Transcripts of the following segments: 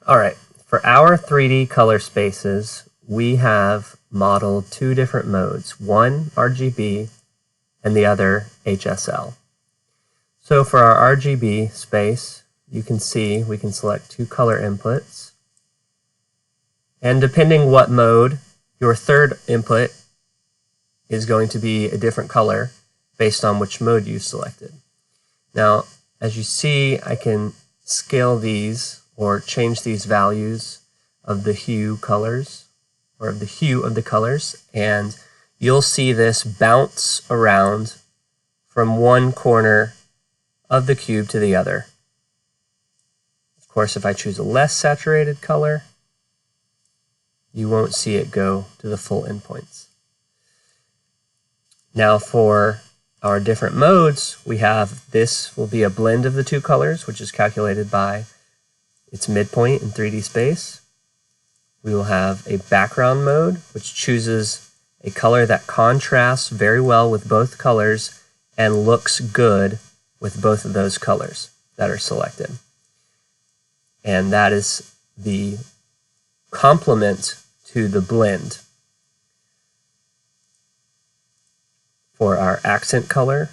Alright, for our 3D color spaces, we have modeled two different modes, one RGB and the other HSL. So for our RGB space, you can see we can select two color inputs, and depending what mode, your third input is going to be a different color based on which mode you selected. Now, as you see, I can scale these or change these values of the hue colors, or of the hue of the colors, and you'll see this bounce around from one corner of the cube to the other. Of course, if I choose a less saturated color, you won't see it go to the full endpoints. Now for our different modes, we have this will be a blend of the two colors, which is calculated by its midpoint in 3D space. We will have a background mode, which chooses a color that contrasts very well with both colors and looks good with both of those colors that are selected. And that is the complement to the blend. For our accent color,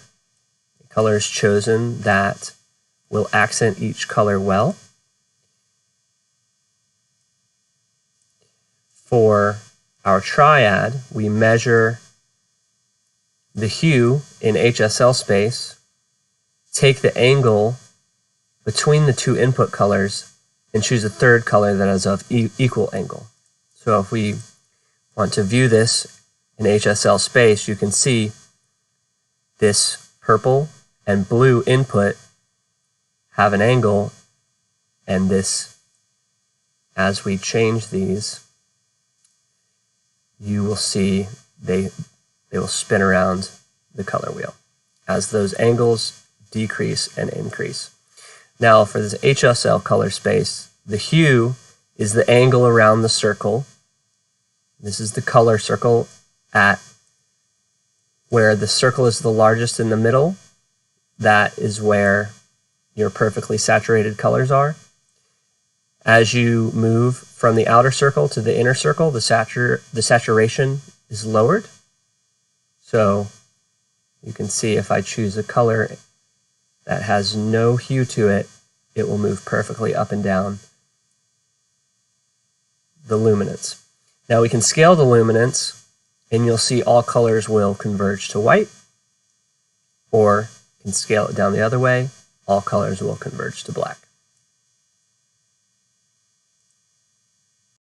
the color is chosen that will accent each color well. For our triad, we measure the hue in HSL space, take the angle between the two input colors, and choose a third color that is of equal angle. So if we want to view this in HSL space, you can see this purple and blue input have an angle, and this, as we change these, you will see they will spin around the color wheel as those angles decrease and increase. Now for this HSL color space, the hue is the angle around the circle. This is the color circle at where the circle is the largest in the middle. That is where your perfectly saturated colors are. As you move from the outer circle to the inner circle, the saturation is lowered. So you can see if I choose a color that has no hue to it, it will move perfectly up and down the luminance. Now we can scale the luminance, and you'll see all colors will converge to white, or you can scale it down the other way, all colors will converge to black.